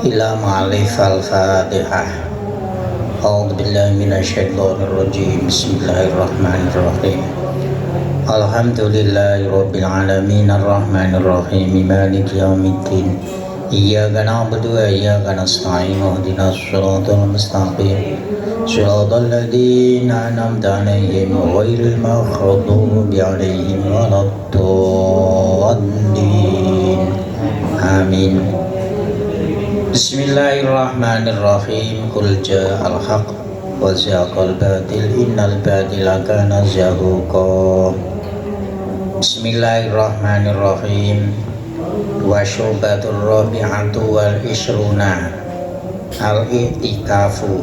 إلى معرف الفاتحة. أعوذ بالله من الشيطان الرجيم. بسم الله الرحمن الرحيم. الحمد لله رب العالمين الرحمن الرحيم مالك يوم الدين. إياك نعبد وإياك نستعين اهدنا الصراط المستقيم صراط الذين أنعمت عليهم غير المغضوب عليهم ولا الضالين. آمين. Bismillahirrahmanirrahim. Qul ja'al haqq wa zahaqal batil innal batila kana zahuqa. Bismillahirrahmanirrahim. Wa syubatur rabi'atu wal ishruna al-i'tikafu.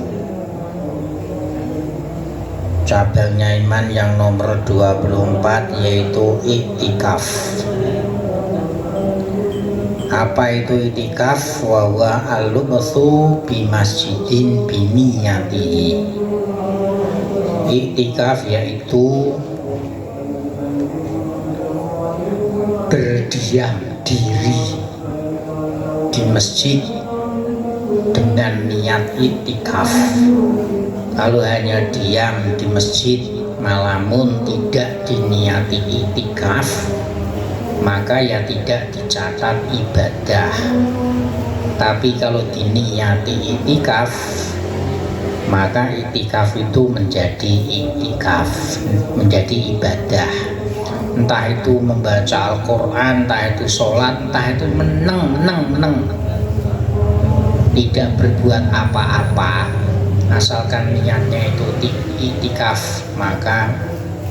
Cabangnya iman yang nomor 24 yaitu i'tikaf. Apa itu i'tikaf? Wa huwa al-lubthu bi masjidin bi niyyatihi. I'tikaf yaitu berdiam diri di masjid dengan niat i'tikaf. Kalau hanya diam di masjid malamun tidak diniati i'tikaf, maka ya tidak dicatat ibadah. Tapi kalau diniati i'tikaf, maka i'tikaf itu menjadi i'tikaf, menjadi ibadah. Entah itu membaca Al-Quran, entah itu sholat, entah itu meneng. Tidak berbuat apa-apa, asalkan niatnya itu i'tikaf, maka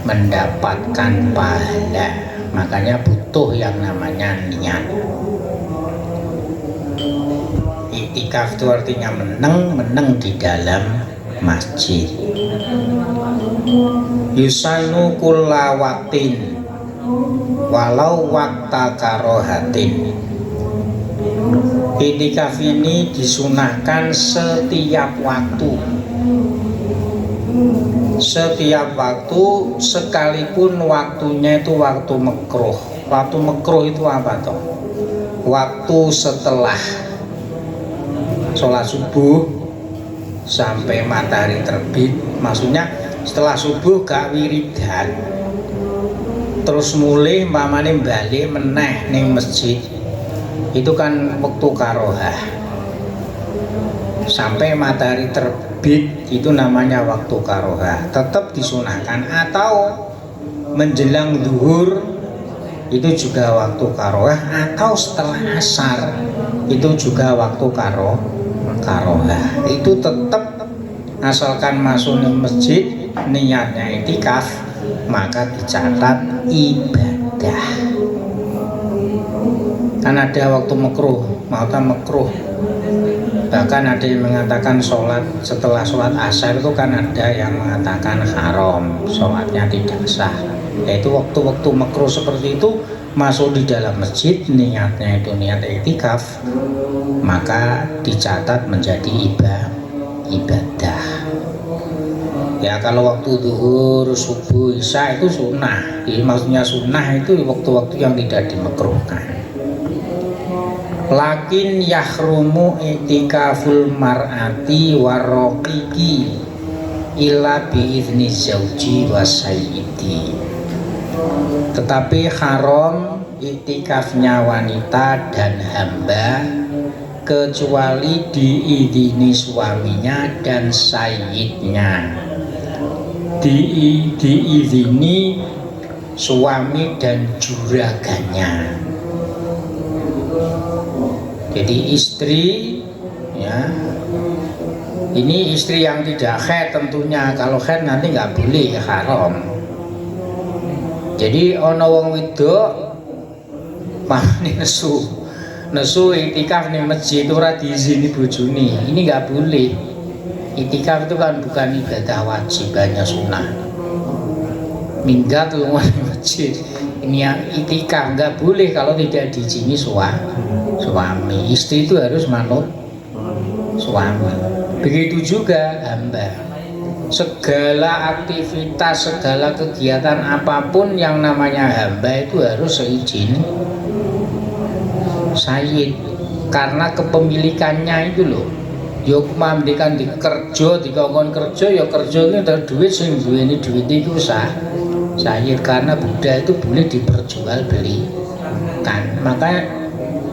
mendapatkan pahala. Makanya butuh yang namanya niat. I'tikaf itu artinya meneng di dalam masjid. Yusanu kulla waqtin walau wakta karohatin. I'tikaf ini disunahkan setiap waktu. Setiap waktu, sekalipun waktunya itu waktu makruh. Waktu makruh itu apa toh? Waktu setelah sholat subuh sampai matahari terbit. Maksudnya setelah subuh gak wiridan, terus mulai mamane balik meneh ning masjid, itu kan waktu karohah. Sampai matahari terbit itu namanya waktu karohah, tetap disunahkan. Atau menjelang zuhur itu juga waktu karohah, atau setelah asar itu juga waktu karohah. Itu tetap asalkan masuk ke masjid niatnya i'tikaf, maka dicatat ibadah. Kan ada waktu makruh, bahkan ada yang mengatakan sholat setelah sholat asar itu kan ada yang mengatakan haram, sholatnya tidak sah. Yaitu waktu-waktu makruh seperti itu masuk di dalam masjid, niatnya itu niat i'tikaf, maka dicatat menjadi ibadah. Ya kalau waktu zuhur, subuh, isya itu sunnah. Jadi maksudnya sunnah itu waktu-waktu yang tidak dimakruhkan. Lakin yahrumu i'tikaful mar'ati warraqiqi illa bi'izni zauji wasayyidi. Tetapi haram i'tikafnya wanita dan hamba kecuali diizini suaminya dan sayyidnya. Diizini suami dan juragannya. Jadi istri, ya, ini istri yang tidak haid tentunya. Kalau haid nanti nggak boleh, haram. Jadi ono wong wedok pamane nesu i'tikaf ning masjid ora diizini bojone. Ini nggak boleh. I'tikaf itu kan bukan ibadah wajib, hanya sunnah. Minggat lunga di masjid. Ini yang i'tikaf nggak boleh kalau tidak diizini suami. Istri itu harus manut suami. Begitu juga hamba. Segala aktivitas, segala kegiatan apapun yang namanya hamba itu harus seizin sayyid. karena kepemilikannya itu loh. Yo kemandikan di kerja, dikongkon kerja, ya kerja ini ada duit, sing duweni duit itu sah sayyid, karena Buddha itu boleh diperjualbelikan. Makanya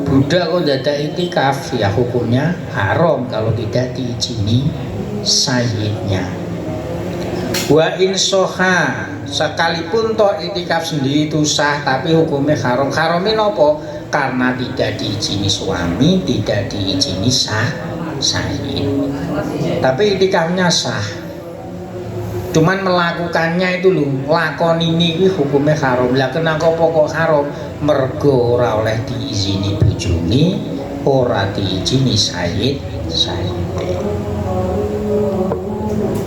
Buddha kok dada itikaf ya hukumnya haram kalau tidak diizini sayyidnya. Wa insoha, sekalipun toh itikaf sendiri itu sah tapi hukumnya haram. Haramin apa? Karena tidak diizini suami, tidak diizini sayyid. Tapi itikafnya sah, cuman melakukannya itu loh, lakon ini hukumnya haram. Lah kenapa pokok haram? Mergo ora oleh diizini bojone, ora diizini sayyid.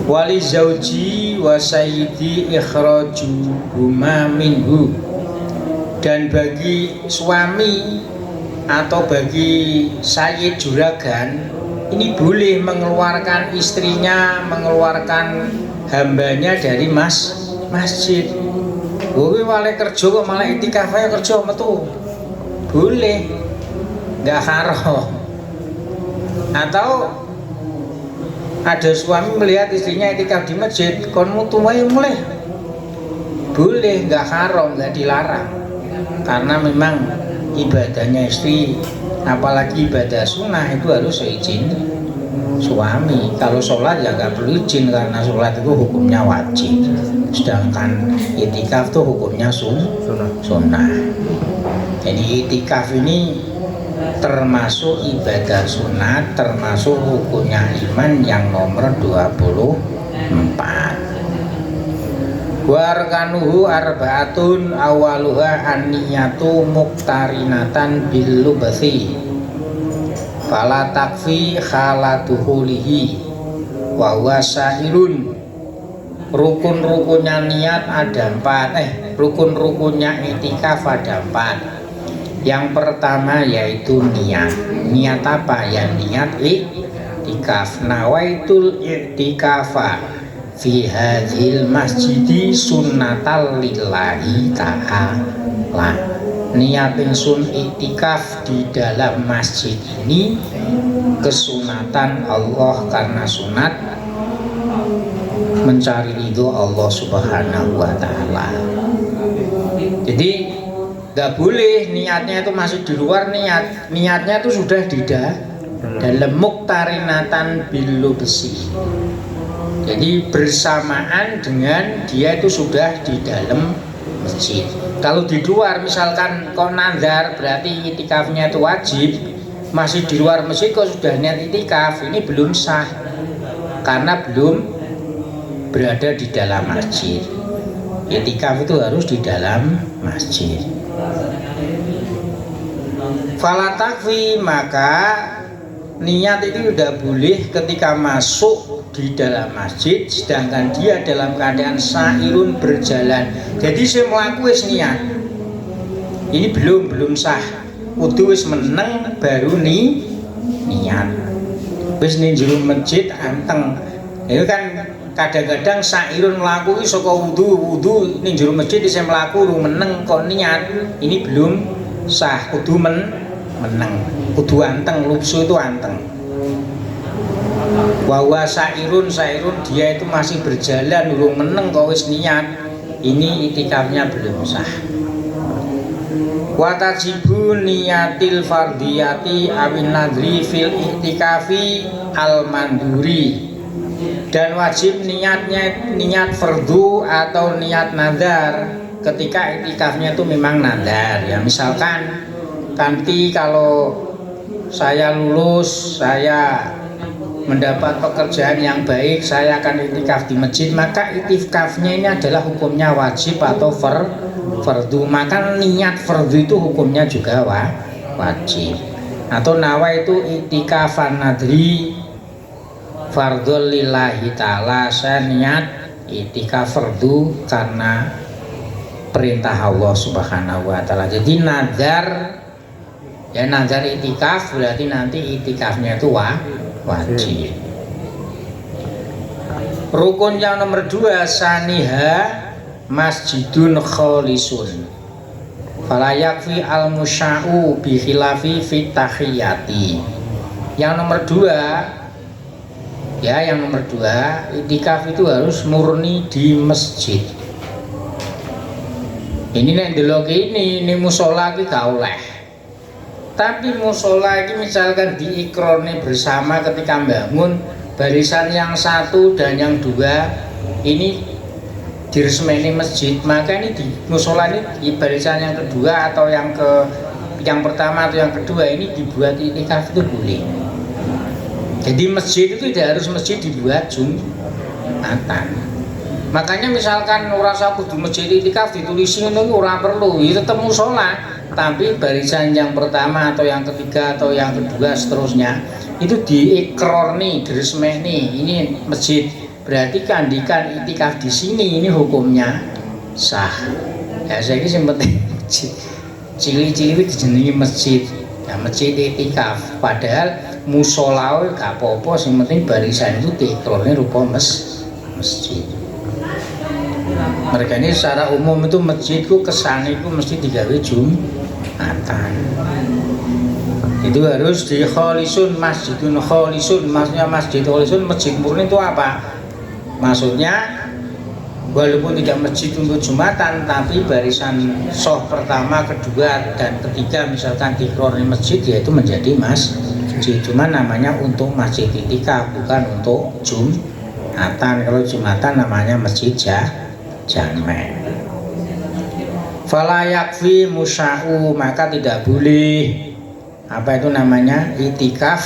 Wali zauji wa sayyidi ikhraju huma minhu, dan bagi suami atau bagi sayyid juragan ini boleh mengeluarkan istrinya, mengeluarkan hambanya dari masjid. Kowe wale kerja kok malah itikaf ae kerja metu. Boleh. Enggak haram. Atau ada suami melihat istrinya itikaf di masjid, kon mutu wae mulai. Boleh, enggak haram, enggak dilarang. Karena memang ibadahnya istri, apalagi ibadah sunnah itu harus seizin suami. Kalau sholat ya nggak perlu izin karena sholat itu hukumnya wajib, sedangkan itikaf itu hukumnya sunnah. Jadi itikaf ini termasuk ibadah sunat, termasuk hukumnya iman yang nomor 24. Warkanuhu arbaatun awaluha an-niyatu muktarinatan bil lubasi fala takfi khalatuhulihi wa huwa sa'irun. Rukun-rukunnya niat ada 4, rukun-rukunnya itikaf ada 4. Yang pertama yaitu niat. Niat apa? Ya niat itikaf. Nawaitul itikafa fi hadzal masjidi sunnatal lillahi ta'ala. Niat ingsun itikaf di dalam masjid ini kesunatan Allah, karena sunat mencari ridho Allah Subhanahu wa taala. Jadi nggak boleh niatnya itu masih di luar niat. Niatnya itu sudah di dalam muktarinatan bilu besi. Jadi bersamaan dengan dia itu sudah di dalam masjid. Kalau di luar misalkan kok nazar berarti itikafnya itu wajib, masih di luar masjid kok sudah niat itikaf, ini belum sah karena belum berada di dalam masjid. Itikaf itu harus di dalam masjid. Fala takfi, maka niat itu tidak boleh ketika masuk di dalam masjid sedangkan dia dalam keadaan sairun berjalan. Jadi saya melaku wis niat, ini belum sah. Kudu wis meneng baru niat. Wis ning jero masjid anteng. Itu kan kadang-kadang sairun melaku saka wudu ning jero masjid isih melaku meneng kok niat. Ini belum sah, kudu meneng, kudu anteng, lupsu itu anteng. Bahwa sairun dia itu masih berjalan urung meneng kok wis niat, ini itikafnya belum sah. Wa tajibu niyatil fardiyati awin nadri fil itikafi al manduri, dan wajib niat fardu atau niat nazar ketika itikafnya itu memang nazar. Ya misalkan nanti kalau saya lulus, saya mendapat pekerjaan yang baik, saya akan itikaf di masjid, maka itikafnya ini adalah hukumnya wajib atau fardu. Maka niat fardu itu hukumnya juga wajib. Atau nawa itu itikafan nadri fardul lillahi ta'ala, saya niat itikaf fardu karena perintah Allah Subhanahu wa taala. Jadi nazar, ya nazar itikaf berarti nanti itikafnya itu wajib. Rukun yang nomor 2 saniha masjidun kholisun. Fala yakfi al musya'u bi khilafi fit tahiyati. Yang nomor 2, ya, yang nomor 2, itikaf itu harus murni di masjid. Ini nek ndelok ini musola iki gak oleh. Tapi musola ini misalkan diikrone bersama ketika bangun, barisan yang 1 dan yang 2 ini diresmeni masjid, maka ini di musola ini di barisan yang kedua atau yang pertama atau yang kedua ini dibuat itikaf itu boleh. Jadi masjid itu tidak harus masjid dibuat Jumatan. Makanya misalkan ora usah kudu masjid itikaf ditulisi ngono ora perlu, ya tetep musola, tapi barisan yang pertama atau yang ketiga atau yang kedua seterusnya itu diikroni, diresmeni ini masjid. Berarti kandikan itikaf di sini ini hukumnya sah. Ya saya ini penting masjid. Cili-cili dijenengi masjid. Ya masjid itikaf. Padahal musola gak apa-apa, sing penting barisan itu diikroni rupa masjid. Mereka ini secara umum itu masjidku kesannya itu mesti digawe Jumatan. Itu harus di kholisun, masjidun kholisun. Maksudnya masjid kholisun, masjid murni itu apa? Maksudnya walaupun tidak masjid untuk Jumatan, tapi barisan soh pertama, kedua, dan ketiga misalkan dikroni masjid, yaitu menjadi masjid. Cuma namanya untuk masjid itikaf, bukan untuk Jumatan. Kalau Jumatan namanya masjid jamek. Fala yakfi musya'u, maka tidak boleh apa itu namanya itikaf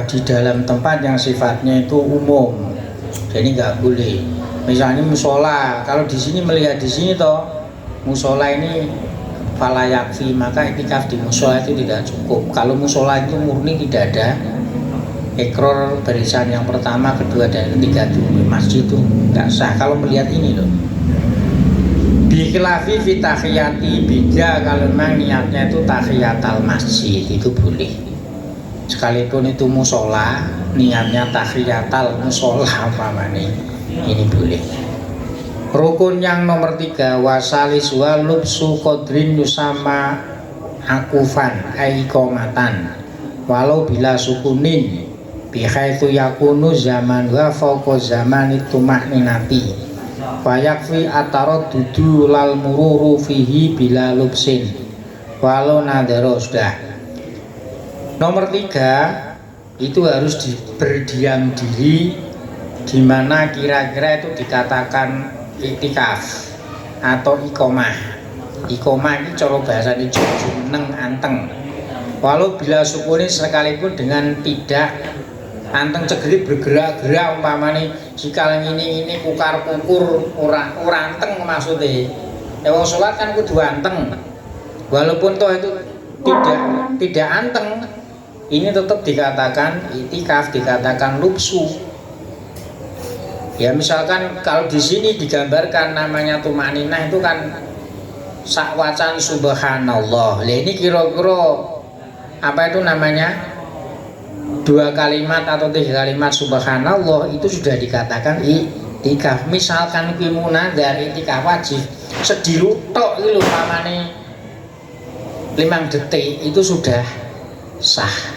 di dalam tempat yang sifatnya itu umum. Jadi nggak boleh. Misalnya musola, kalau di sini melihat di sini toh musola ini fala yakfi, maka itikaf di musola itu tidak cukup. Kalau musola itu murni tidak ada ikror barisan yang pertama, kedua, dan ketiga itu masjid itu nggak sah kalau melihat ini loh. Bikhilafi fi tahiyati, beda kalau memang niatnya itu tahiyatal masjid itu boleh. Sekalipun itu musola, niatnya tahiyatal musola umpamanya ini boleh. Rukun yang nomor 3, wasalis wa lubsu qadrin yusama akufan aiqomatan walau bila sukunin bihaitsu yakunu zaman wa fauqa zaman tumakninati fa yakfi ataraddudu lal mururu fihi bila lubsin walau nadaro. Sudah. Nomor 3 itu harus berdiam diri di mana kira-kira itu dikatakan iktikaf atau iqomah. Iqomah ini cara bahasa ini jeneng anteng. Walau bila sukunin sekalipun dengan tidak anteng cegelit bergerak-gerak umpamane sikal ini kukar-kukur ora anteng maksudnya. Ya wong salat kan kudu anteng. Walaupun toh itu tidak anteng, ini tetap dikatakan itikaf, dikatakan lubsu. Ya misalkan kalau di sini digambarkan namanya tumaninah itu kan sakwacan subhanallah. Lah ini kira-kira apa itu namanya? 2 kalimat atau 3 kalimat subhanallah itu sudah dikatakan itikaf. Misalkan kuwi munadzar itikaf wajib sedilu tok iki lho pamane 5 detik itu sudah sah.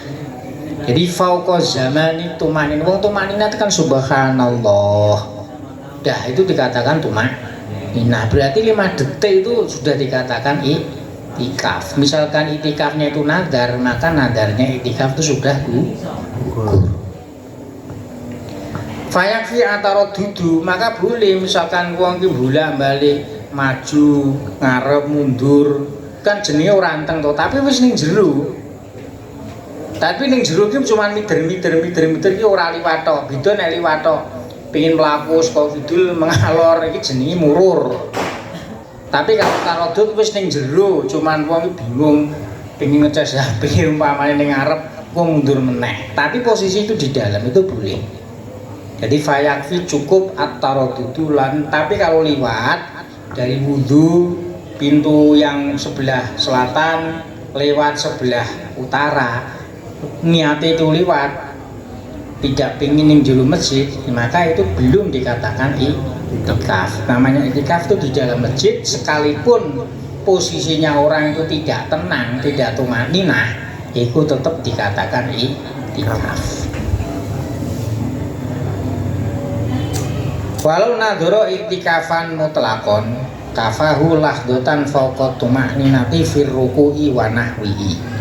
Jadi fauqa zamani tumanin, wong tumaninah itu kan subhanallah. Dah itu dikatakan tumaninah. Berarti 5 detik itu sudah dikatakan itikaf. Misalkan itikafnya itu nadar, maka nadarnya itikaf itu sudah gugur. Fayakfi antara dudu, maka boleh misalkan wong ki bolak-balik maju, ngarep, mundur, kan jenenge ora anteng to, tapi wis ning jero. Tapi ning jero ki cuma mider-mider ki ora liwat tok. Beda nek liwat tok pengin mlaku saka kidul mengalor iki jenenge murur. Tapi kalau tarodut wis ning jero, cuman wong bingung pengen ngecas HP umpamane ning ngarep, wong mundur meneh. Tapi posisi itu di dalam itu boleh. Jadi fayakfi cukup at-taradudu lan, tapi kalau liwat dari wudu pintu yang sebelah selatan lewat sebelah utara, niatnya itu liwat tidak pengen ning jero masjid, maka itu belum dikatakan itikaf. Namanya itikaf itu di dalam masjid sekalipun posisinya orang itu tidak tenang, tidak tumaninah, itu tetap dikatakan iktikaf. Walau nadhara iktikafan mutlaqon kafahu lahdotan fauqa tumaninati fir ruku'i wa nahwihi.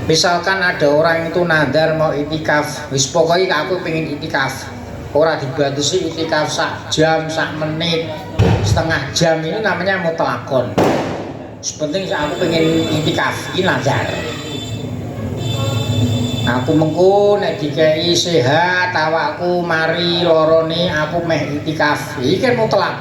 Misalkan ada orang itu nadar mau iktikaf, wis pokoknya aku pengen iktikaf, ora dibatasi iktikaf sak jam, sak menit, setengah jam, ini namanya mutlakon. Sepenting aku pengen iktikaf, ini nadar. Aku mengko nek dikei sehat awakku mari lorone aku meh iktikaf, iki kan mutlak.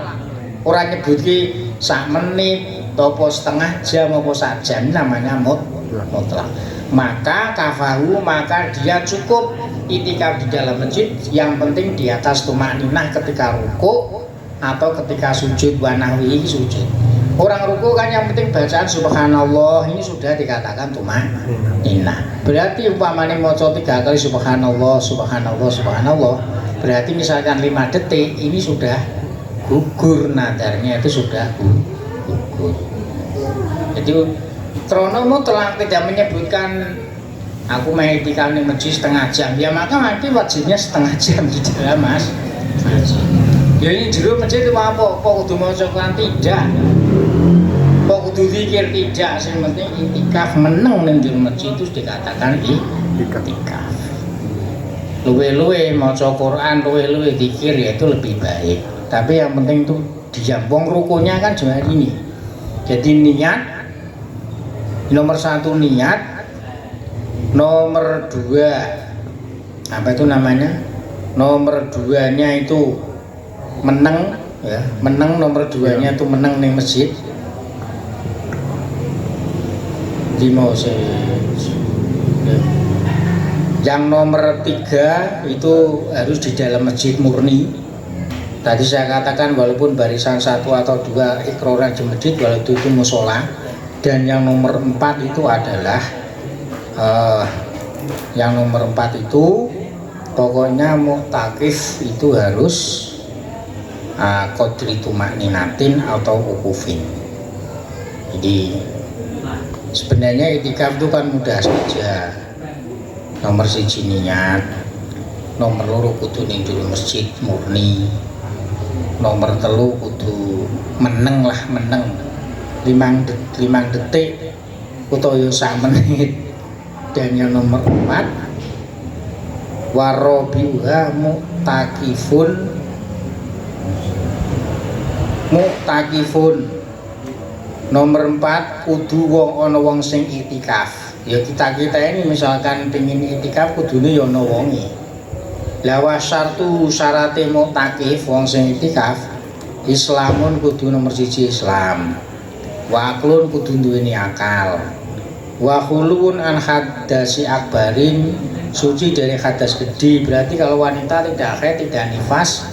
Ora nyebutke sak menit, apa setengah jam, apa sak jam, namanya mutlak. Maka kafahu, maka dia cukup iktikaf di dalam masjid, yang penting di atas tumaninah ketika ruku atau ketika sujud, wa nahwi sujud. Orang ruku kan yang penting bacaan subhanallah, ini sudah dikatakan tumaninah. Berarti umpamanya maca 3 kali subhanallah, subhanallah, subhanallah, berarti misalkan 5 detik ini sudah gugur nadarnya, itu sudah gugur. Jadi Trono mutlak tidak menyebutkan aku main di kali masjid setengah jam, ya maka nanti wajibnya setengah jam di dalam masjid. Ya ini jero masjid itu apa? Kok kudu maca Quran tidak? Kok kudu zikir tidak? Sing penting iktikaf meneng ning jero masjid itu dikatakan iktikaf. Luwe-luwe maca Quran, luwe-luwe zikir, ya itu lebih baik. Tapi yang penting itu dijampung rukunya kan cuma ini. Jadi niat nomor 1, niat. Nomor 2 apa itu namanya, nomor 2 nya itu meneng, ya meneng. Nomor 2 nya itu meneng ning masjid. Di mau yang nomor 3 itu harus di dalam masjid murni. Tadi saya katakan walaupun barisan 1 atau 2 ikroran di masjid, walaupun itu musola. Dan yang nomor 4 itu adalah yang nomor 4 itu pokoknya mu'takif itu harus qadri tumakninatin atau ukufin. Jadi sebenarnya iktikaf itu kan mudah saja. Nomor 1 niat, nomor 2 kudu ning jero masjid murni, nomor 3 kudu meneng lah, meneng 5 detik utawa sak menit. Dan yang nomor 4 warobiha mu'takifun. Nomor 4 kudu ana wong sing iktikaf. Ya kita ini misalkan pengen iktikaf kudune ya ana wonge. La wasartu syarate mu'takif wong sing iktikaf, Islamun kudu nomor 1 Islam, wa aklun kudu duweni akal, wa khulun an hadasi akbarin, suci dari hadas gede. Berarti kalau wanita tidak haid, tidak nifas,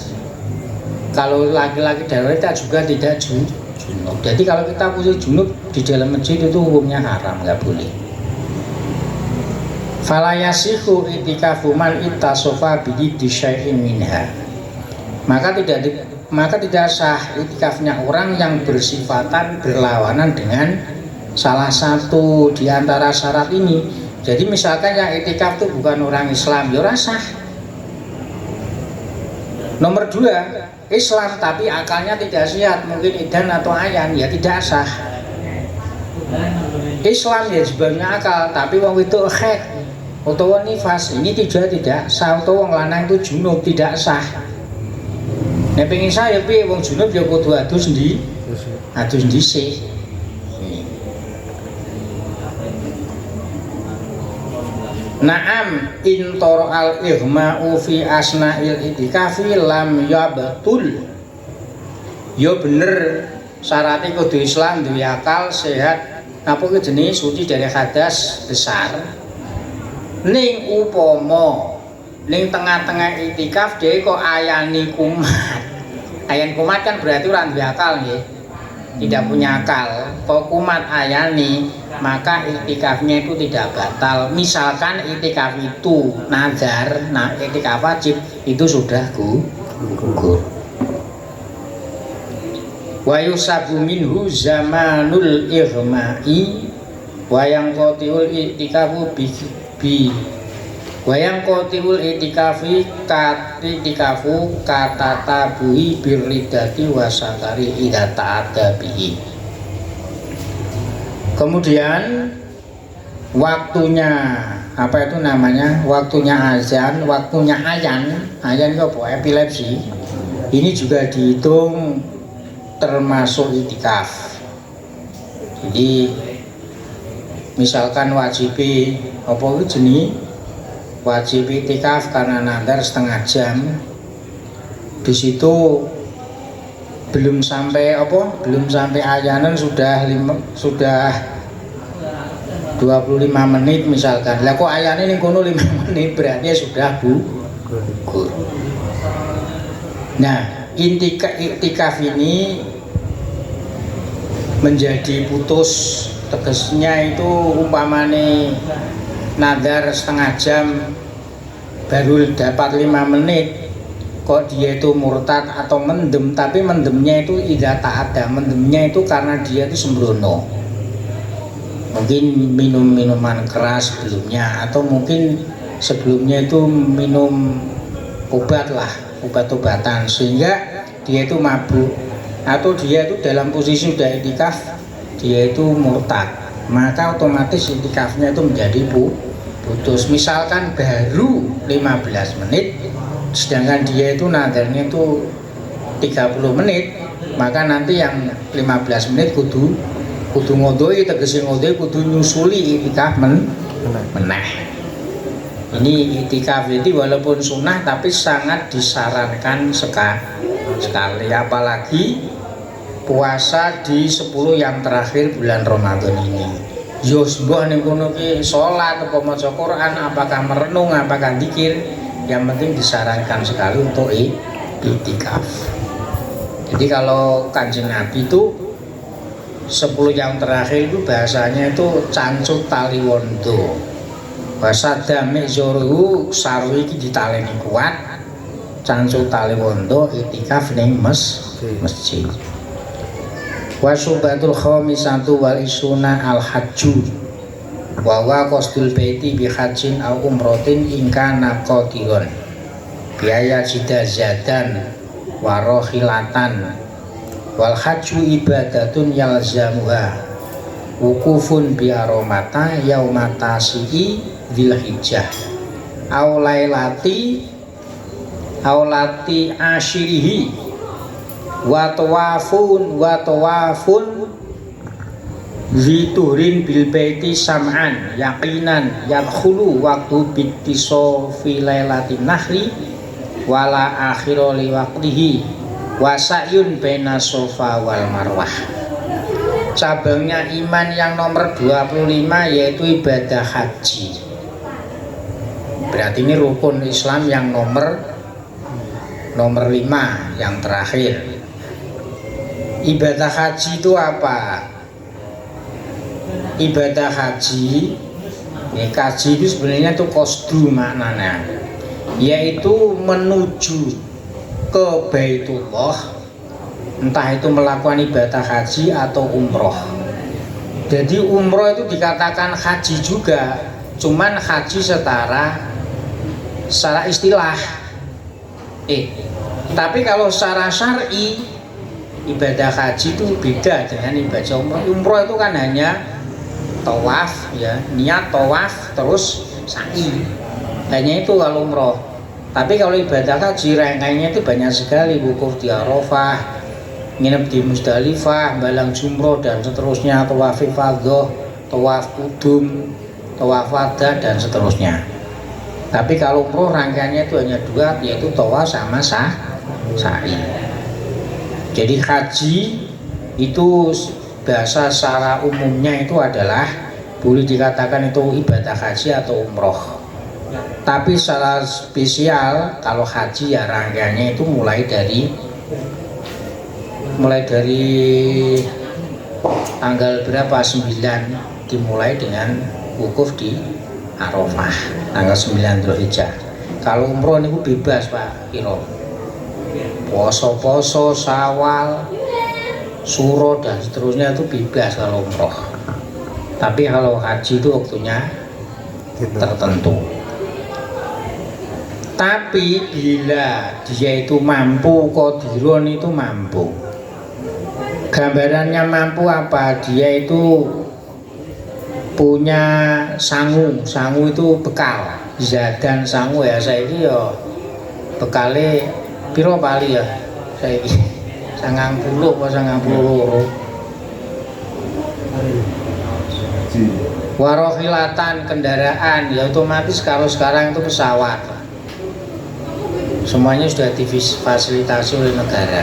kalau laki-laki dan wanita juga tidak junub. Jadi kalau kita punya junub di dalam masjid itu hukumnya haram, nggak boleh. Fala yasihu itikafu man ittasofa bihi syai'in minha. Maka tidak sah itikafnya orang yang bersifatan berlawanan dengan salah satu di antara syarat ini. Jadi misalkan yang itikaf itu bukan orang Islam, ya sah. Nomor 2, Islam tapi akalnya tidak sehat, mungkin idan atau ayan, ya tidak sah. Islam ya sebenarnya akal, tapi wong itu haid utawa nifas, ini tidak sah. Utawa wong lanang itu junub, tidak sah. Nek pengen sah ya piye, wong junub ya kudu adus dhisik. Naam intoro al ihma'u fi asna'il itikafi lam yabtul. Ya bener syaratnya kudu Islam, duwe akal, sehat, apa ku jenis suci dari hadas besar. Ning upomo ning tengah-tengah itikaf dia kok ayani kumat. Ayan kumat kan berarti orang duwe akal nggih. Tidak punya akal, kok kumat ayani, maka itikafnya itu tidak batal. Misalkan itikaf itu nazar, nah itikaf wajib itu sudah gugur. wa yusabu minhu zamanul ighma'i wa yang qatiul i'tikafu bi wa yang qatiul i'tikafi katikafu katatabuhi birridati wa sakari idza ta'adda bihi. Kemudian waktunya apa itu namanya, waktunya azan, waktunya ayan itu apa, epilepsi, ini juga dihitung termasuk itikaf. Jadi misalkan wajib apa itu jenis wajib itikaf karena nazar setengah jam, di situ belum sampai ayanan sudah 25 menit misalkan. Lah kok ayane ning kono 5 menit berarti sudah gugur. Nah, iktikaf ini menjadi putus, tegasnya itu umpamane nazar setengah jam baru dapat 5 menit, kok dia itu murtad atau mendem, tapi mendemnya itu idza ta'adda, mendemnya itu karena dia itu sembrono, mungkin minum minuman keras sebelumnya, atau mungkin sebelumnya itu minum obat-obatan sehingga dia itu mabuk, atau dia itu dalam posisi sudah iktikaf dia itu murtad, maka otomatis iktikafnya itu menjadi putus. Misalkan baru 15 menit sedangkan dia itu nadarnya itu 30 menit, maka nanti yang 15 menit kudu ngodoi, tegesi ngodoi kudu nyusuli itikaf meneh. Ini itikaf itu walaupun sunnah tapi sangat disarankan sekali, apalagi puasa di 10 yang terakhir bulan Ramadan ini. Yo mbok ning kono ki salat apa maca Quran, apakah merenung, apakah zikir, yang penting disarankan sekali untuk itikaf. Jadi kalau Kanjeng Nabi itu 10 yang terakhir itu bahasanya itu cancut tali wondo, bahasa dame zoru sarwi iki ditaleni kuat, cancut tali wondo itikaf ning masjid. Wasubatul khamisatu wal isuna al hajju wa wa qasdul baiti bi hajjin au umratin ingkana qadiron biaya jidazadan wa rohilatan wal hajju ibadatun yalzamuha wukufun bi aromata yaumata si'i dzilhijjah au lailati asyirihi wa tawafun ziturin bil baiti sam'an yaqinan yadkhulu waktu bittiso fi lailatin nahri wala akhira li waqtihi wa sa'yun baina sofa wal marwah. Cabangnya iman yang nomor 25 yaitu ibadah haji. Berarti ini rukun Islam yang nomor 5 yang terakhir. Ibadah haji itu apa? Ibadah haji, kaji itu sebenarnya itu kosdu maknanya, yaitu menuju ke Baitullah, entah itu melakukan ibadah haji atau umroh. Jadi umroh itu dikatakan haji juga, cuman haji secara istilah. Tapi kalau secara syar'i ibadah haji itu beda dengan ibadah umroh. Umroh itu kan hanya tawaf, ya, niat tawaf terus sa'i, hanya itu kalau umroh. Tapi kalau ibadah haji rangkaiannya itu banyak sekali, wukuf di Arafah, nginep di Musdalifah, balang jumroh dan seterusnya, tawaf ifadah, tawaf kudum, tawaf wada dan seterusnya. Tapi kalau umroh rangkaiannya itu hanya 2, yaitu tawaf sama sa'i. Jadi haji itu bahasa secara umumnya itu adalah boleh dikatakan itu ibadah haji atau umroh. Tapi secara spesial kalau haji ya rangkaiannya itu mulai dari tanggal berapa, 9, dimulai dengan wukuf di Arafah tanggal 9 Dzulhijjah. Kalau umroh ini bebas Pak Kiro, poso-poso Syawal suro dan seterusnya itu bebas kalau umroh. Tapi kalau haji itu waktunya tertentu. Tapi bila dia itu mampu, qadiron itu mampu. Gambarannya mampu apa? Dia itu punya sangu itu bekal. Zadan sangu ya saya ini ya bekale piro kali ya saya ini 90 apa 92. Warohilatan kendaraan ya otomatis kalau sekarang itu pesawat. Semuanya sudah difasilitasi oleh negara.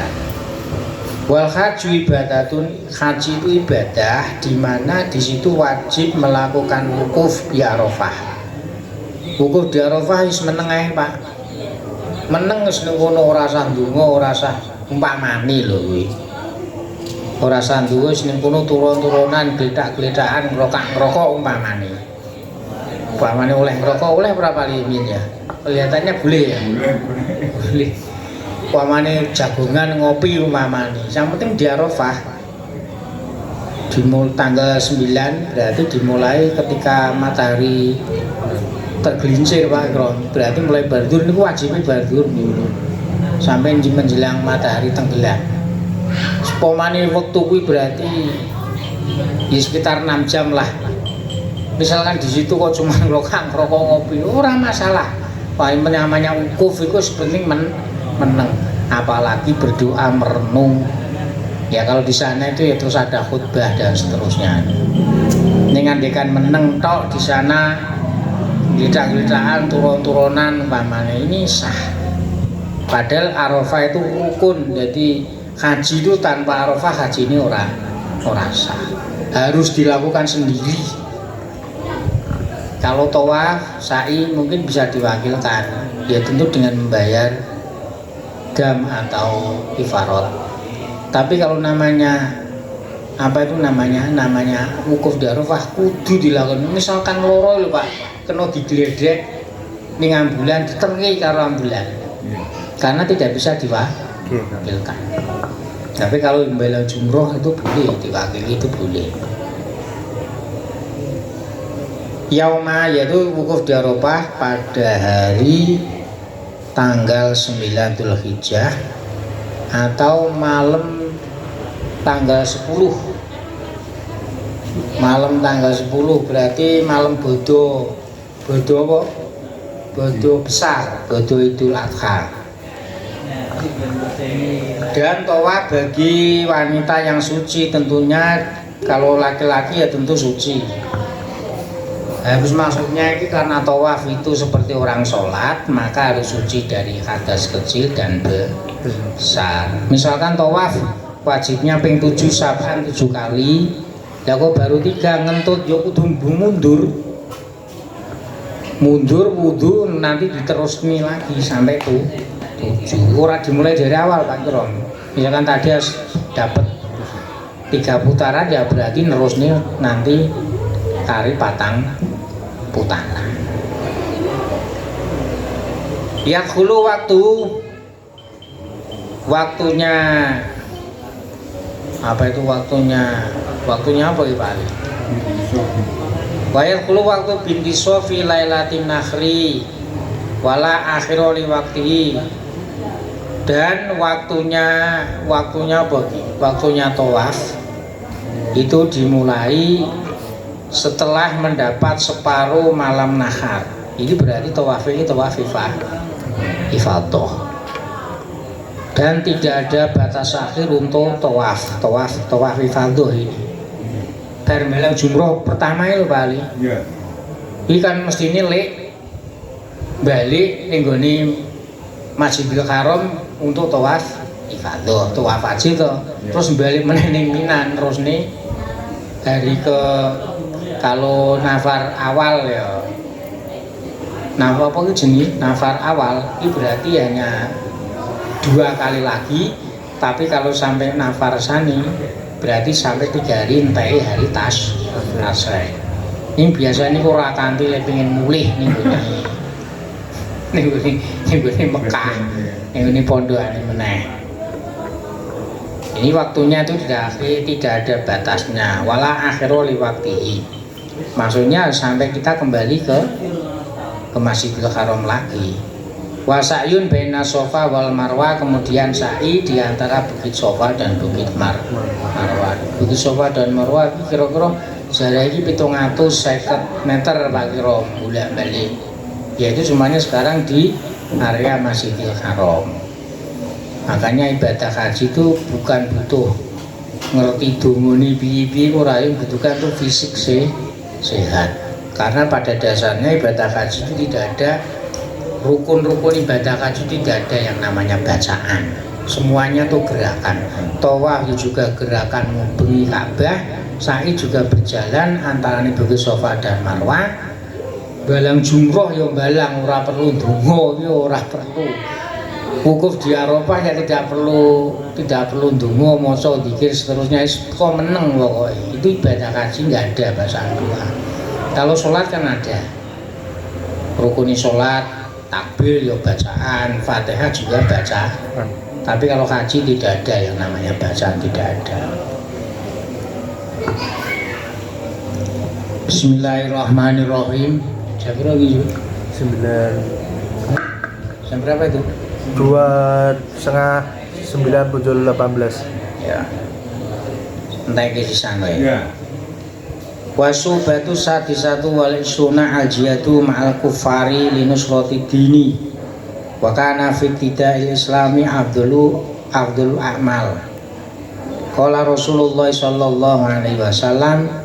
Wal haji ibadatun, haji itu ibadah di mana di situ wajib melakukan wukuf di Arafah. Wukuf di Arafah wis meneng ae, Pak. Meneng wis ning kono ora usah ndonga, ora usah umpamani lho kuwi. Ora usah ndonga wis ning kono turun-turunan gledak-gledakan ngerokok umpamani. Umpamane oleh ngerokok oleh berapa limin ya? Kelihatannya boleh ya? Boleh. Umpamane jagongan ngopi umpamane. Yang penting di Arafah. Tanggal 9 berarti dimulai ketika matahari tergelincir Pak Kron. Berarti mulai bardur niku wajibnya bardur niku. Sampai menjelang matahari tenggelam. Sepomane waktu kuwi berarti ya sekitar 6 jam lah. Misalkan di situ kok cuma ngerokok ngopi, ora masalah. Paling namanya wukuf itu sebenarnya meneng, apalagi berdoa merenung. Ya kalau di sana itu ya terus ada khutbah dan seterusnya. Nengandekan meneng tok di sana, geledak-geledakan turun-turunan umpamanya ini sah. Padahal Arafah itu rukun, jadi haji itu tanpa Arafah haji ini ora sah. Harus dilakukan sendiri. Kalau tawaf, sa'i mungkin bisa diwakilkan, ya tentu dengan membayar dam atau ifarot. Tapi kalau namanya apa itu namanya wukuf di Arafah kudu dilakukan. Misalkan loro lho Pak, kena digledek ning ambulan diterki karo ambulan. Karena tidak bisa diwakilkan. Tapi kalau membayar jumroh itu boleh, diwakili itu boleh. Yauma yaitu wukuf di Arafah pada hari tanggal 9 Dzulhijjah atau malam tanggal 10. Malam tanggal 10 berarti malam bodo apa? Bodo besar, bodo Idul Adha. Dan tawaf bagi wanita yang suci tentunya, kalau laki-laki ya tentu suci. Harus maksudnya itu karena tawaf itu seperti orang sholat, maka harus suci dari hadas kecil dan besar. Misalkan tawaf wajibnya ping 7 saban 7 kali, ya kok baru 3 ngentut ya kudu mundur wudu nanti diterusni lagi sampai 7. Ora dimulai dari awal Pak Kron. Misalkan tadi dapat 3 putaran ya berarti nerusni nanti kari patang putaran. Ya hulu waktunya apa itu waktunya apa ya Pak Ali? Bayar hulu waktu binti sofi lailatin nakhri wala akhiroli waktihi. Dan waktunya apa? Waktunya tawaf itu dimulai setelah mendapat separuh malam nahar. Ini berarti tawaf ini tawaf ifadah. Dan tidak ada batas akhir untuk tawaf ifadah ini. Bar melang jumroh pertama itu Bali. Iya. Ini kan mesti ini balik nenggone Masjidil Haram untuk tawaf ifadah, tawaf haji to. Terus balik meneh ning Mina terus nih dari ke kalau nafar awal ya nafar apa jenis nafar awal itu berarti hanya 2 kali lagi, tapi kalau sampai nafar sani berarti sampai 3 hari entai hari tasai. Ini biasanya ora kanthi pengen mulih ning Mekah, ini pondokane meneh. Ini waktunya itu tidak ada batasnya. Wala akhiru liwaktihi. Maksudnya sampai kita kembali ke Masjidil Haram lagi. Wasayun baina Sofa wal Marwa, kemudian sa'i di antara Bukit Sofa dan Bukit Marwa. Bukit Sofa dan Marwa kira-kira jarak ini 750 meter Pak Kiro bolak-balik. Yaitu semuanya sekarang di area Masjidil Haram. Makanya ibadah haji itu bukan butuh ngerti dunguni piye-piye, ora butuhkan tuh fisik sehat. Karena pada dasarnya ibadah haji itu tidak ada rukun-rukun ibadah haji, tidak ada yang namanya bacaan. Semuanya tuh gerakan. Tawaf juga gerakan ngubengi Ka'bah, sa'i juga berjalan antara Bukit Sofa dan Marwah. Balang jumroh ya balang, ora perlu ndonga ya ora perlu. Wukuf di Arafah ya tidak perlu ndonga, maca zikir seterusnya kok meneng pokoknya. Itu ibadah haji nggak ada bacaan doa. Kalau sholat kan ada rukuni sholat, takbir ya bacaan, Fatihah juga baca. Tapi kalau haji tidak ada yang namanya bacaan, tidak ada. Bismillahirrahmanirrahim. Saya kira gitu. 9. Jam berapa itu? 2:30 pukul 18. Ya. Entai ke sisane. Ya. Wasubatu sadisatu wal isuna aljiyatu ma'al kufari linusrati dini. Wa kana fi tida'il islami abdul a'mal. Qala Rasulullah sallallahu alaihi wasallam,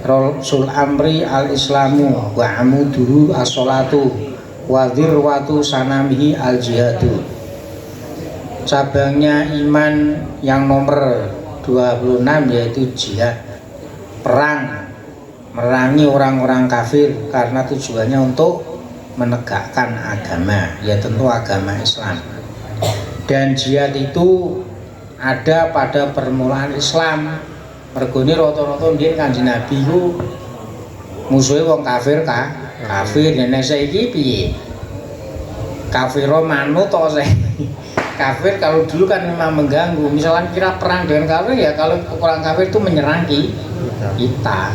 Rasul amri al-islamu wa amuduhu as-salatu wa dhirwatu sanamihi al-jihadu. Cabangnya iman yang nomor 26 yaitu jihad, perang, merangi orang-orang kafir karena tujuannya untuk menegakkan agama, ya tentu agama Islam. Dan jihad itu ada pada permulaan Islam. Mergone rata-rata mbiyen Kanjeng Nabi ku musuhe wong kafir kafir nek saiki piye? Kafiro manut to kafir kalau dulu kan memang mengganggu. Misalnya kira perang dengan kafir ya kalau orang kafir itu menyerang kita.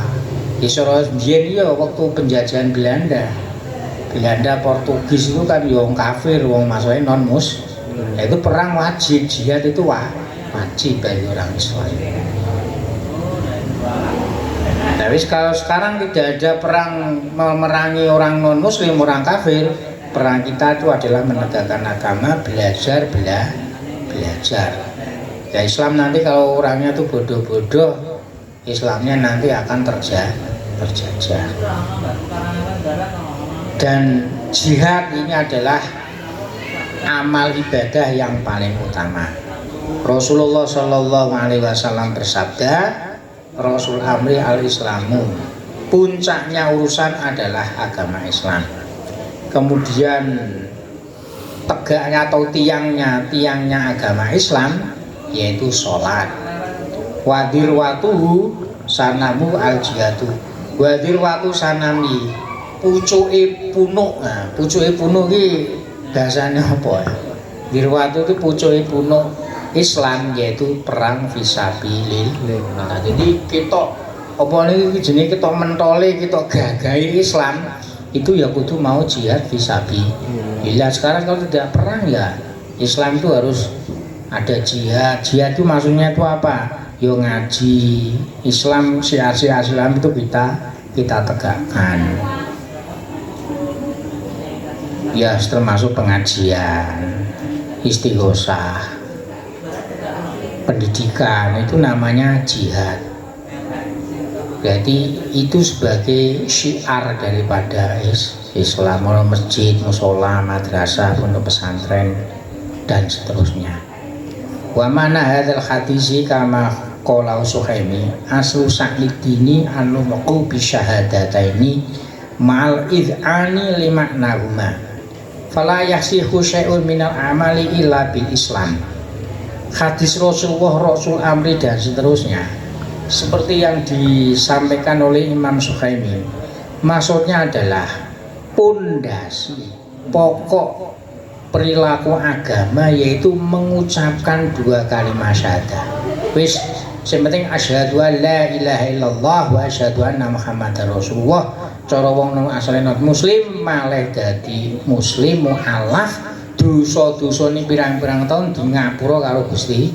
Isoro biyen ya waktu penjajahan Belanda Portugis itu kan wong kafir, wong masuknya non mus. Itu perang wajib, jihad itu wajib bagi orang Islam. Tapi kalau sekarang tidak ada perang memerangi orang non muslim, orang kafir. Perang kita itu adalah menegakkan agama, belajar. Ya Islam nanti kalau orangnya tuh bodoh-bodoh, Islamnya nanti akan terjajah. Dan jihad ini adalah amal ibadah yang paling utama. Rasulullah Shallallahu Alaihi Wasallam bersabda, Rasul amri al-islamu, puncaknya urusan adalah agama Islam. Kemudian tegaknya atau tiangnya agama Islam yaitu sholat. Wadirwatuhu sanamu al-jihadu. Wadirwatu sanami, pucuke punuk. Nah, pucuke punuk iki bahasane apa ya? Dirwatu itu pucuke punuk Islam yaitu perang fisabilillah. Nah, jadi kita apa niki jenenge kita mentole, kita gagahi Islam itu ya kudu mau jihad fisabilillah. Sekarang kalau tidak perang ya Islam itu harus ada jihad. Jihad itu maksudnya itu apa? Yo ngaji Islam, syiar-syiar Islam itu kita tegakkan. Ya termasuk pengajian, istighosah, pendidikan, itu namanya jihad. Jadi itu sebagai syiar daripada Islam, masjid, musola, madrasah, pondok pesantren dan seterusnya. Wa mana hadzal hadisi kama qala Suhaimi aslu sa'id dini an-nutqu bi syahadataini ma'al id'ani li ma'nahuma fala yasihu syai'un minal amali illa bil Islam. Hadis Rasulullah, Rasul amri dan seterusnya seperti yang disampaikan oleh Imam Suhaimi, maksudnya adalah pondasi pokok perilaku agama yaitu mengucapkan dua kalimat syahadat. wis sing penting asyhadu an la ilaha illallah wa asyhadu anna muhammadar rasulullah. Cara wong nang asale not muslim malah dadi muslim mualaf, dosa-dosane pirang-pirang taun di ngapura karo Gusti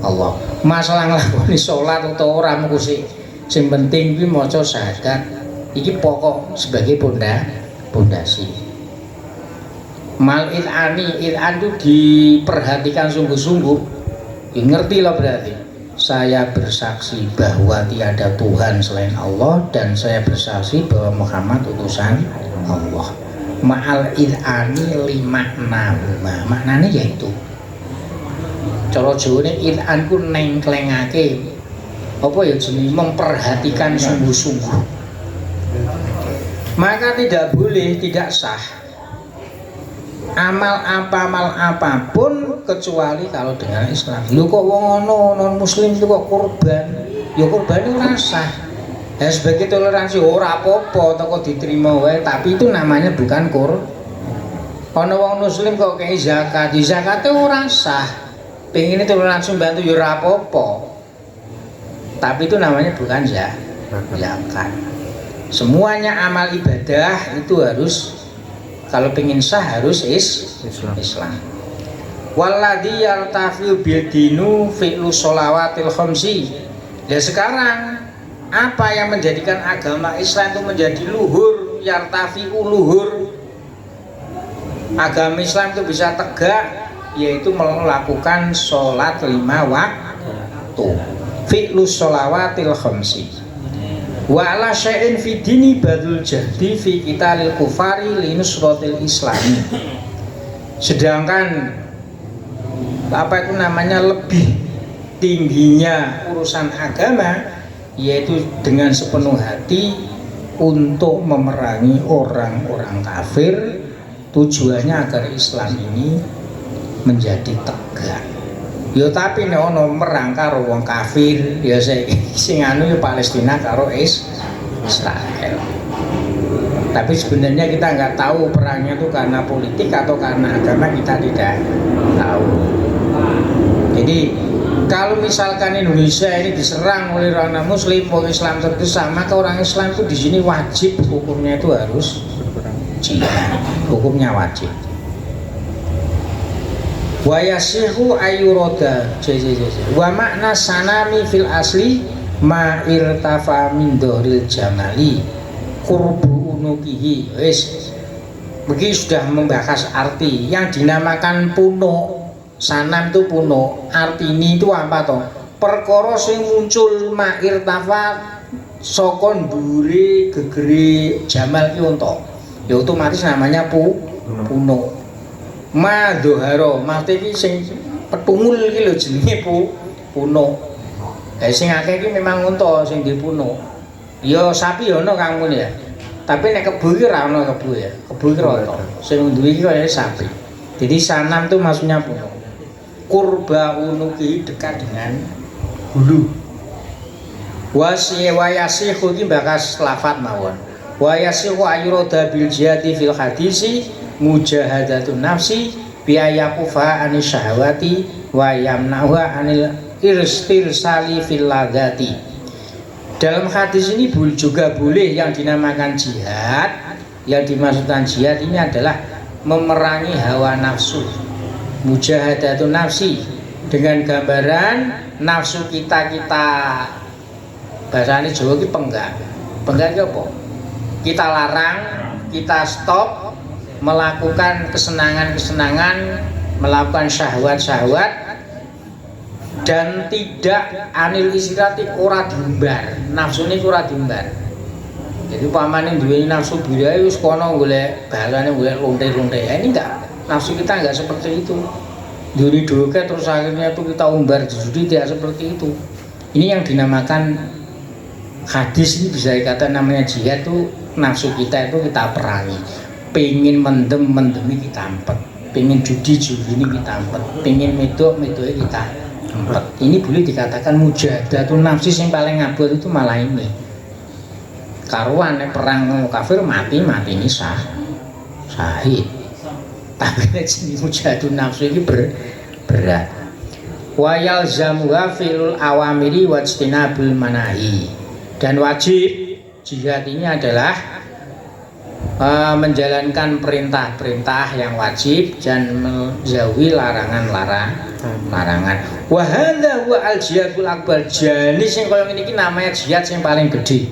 Allah. Masalah nglakoni salat utawa ora mung sing penting kuwi maca syahadat. Iki pokok sebagai pondasi. Mal ilani, ilan itu diperhatikan sungguh-sungguh. Ngerti lah berarti. Saya bersaksi bahwa tiada Tuhan selain Allah dan saya bersaksi bahwa Muhammad utusan Allah. Ma'al ilani limaknahuma. Maknanya yaitu cara Jawane ilan ku nengklengake. Apa ya jenenge memperhatikan sungguh-sungguh. Maka tidak boleh, tidak sah amal apapun kecuali kalau dengan Islam. Lu kok wong non muslim itu kok kurban, ya kurban itu ora sah. Ya sebagai toleransi ora apa-apa toko diterima wae, tapi itu namanya bukan ana wong muslim kok kei zakat, di zakate ora sah. Pengen toleransi bantu ya ora apa-apa. Tapi itu namanya bukan zakat. Semuanya amal ibadah itu harus, kalau pengen sah harus Islam. Walladzi yartafi'u bil dinu fi'lu sholawatil khamsi. Dan sekarang apa yang menjadikan agama Islam itu menjadi luhur, yartafi'u luhur, agama Islam itu bisa tegak, yaitu melakukan sholat 5 waktu, fi'lu sholawatil khamsi. Wa ala syai'in fi dini badul jahdi fi qitalil kufari linusratil islami. Sedangkan apa itu namanya lebih tingginya urusan agama, yaitu dengan sepenuh hati untuk memerangi orang-orang kafir, tujuannya agar Islam ini menjadi tegak. Ya tapi nek ana merang karo wong kafir, ya sing anu ya Palestina karo Israel. Tapi sebenarnya kita nggak tahu perangnya itu karena politik atau karena agama, kita tidak tahu. Jadi kalau misalkan Indonesia ini diserang oleh orang Muslim, orang Islam terdesak, maka orang Islam itu di sini wajib hukumnya itu harus jihad, hukumnya wajib. Wa yasihu ayuroda wa makna sanami fil asli ma irtafa min dohril jamali kurbu unukihi. Wis begini sudah membahas arti yang dinamakan puno. Sanam itu puno, arti ini itu apa toh? Perkara sing muncul ma irtafa saka ndure gegere jamal ki unta, ya otomatis namanya puno. Ma doharo, mate iki sing petungul iki lho jenenge puno. Sing akeh iki memang unta sing di puno. Ya sapi ya ono kang ya. Tapi nek kebo iki ora ono kebo ya. Kebo iki rata. Sing duwe iki kaya sapi. Jadi sanam itu maksudnya puno. Kurba unuki dekat dengan bulu. Wayasihu iki bakas lafat mawon. Wayasihu ayroda bil jihati fil hadisi mujahadatun nafsi biayakufa anis syahwati wa yamna'uha anil istirsali fil ladati. Dalam hadis ini juga boleh yang dinamakan jihad. Yang dimaksudkan jihad ini adalah memerangi hawa nafsu, mujahadatun nafsi, dengan gambaran nafsu kita bahasanya Jawa ki penggal ki apa? Kita larang, kita stop melakukan kesenangan-kesenangan, melakukan syahwat-syahwat, dan tidak anil istirati ora diumbar, nafsune ora diumbar. Jadi pamane duwe nafsu birahe wis kono golek balane golek lonte-lonte. Ini enggak, nafsu kita enggak seperti itu. Duri doke terus akhirnya itu kita umbar di judi, tidak seperti itu. Ini yang dinamakan hadis, ini bisa dikatakan namanya jihad itu nafsu kita itu kita perangi. Pengen mendemi kita ampet, pengen judi ini kita ampet, pengen medok kita ampet. Ini boleh dikatakan mujahadatun nafsi. Yang paling abot itu malah ini karuan perang kafir mati ini syahid. Tapi jenis mujahadatun nafsi ini berat. wa yalzamuha filul awamiri wajtinabul manahi. Dan wajib jihad ini adalah menjalankan perintah-perintah yang wajib dan menjauhi larangan-larangan. Wa hadza huwa al-jihadul akbar. Jane sing kaya ngene iki namanya jihad sing paling gedhe.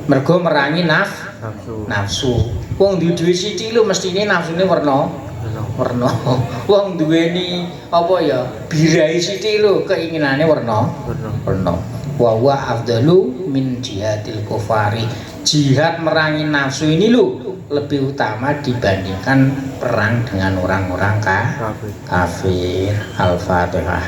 Mergo merangi nafsu. Wong duwe sithik lho mestine nafsune werna. Wong duweni apa ya? Birai sithik lho keinginane werna. Wa huwa afdalu min jihadil kufari. Jihad merangi nafsu ini lho lebih utama dibandingkan perang dengan orang-orang kafir. Al-Fatihah.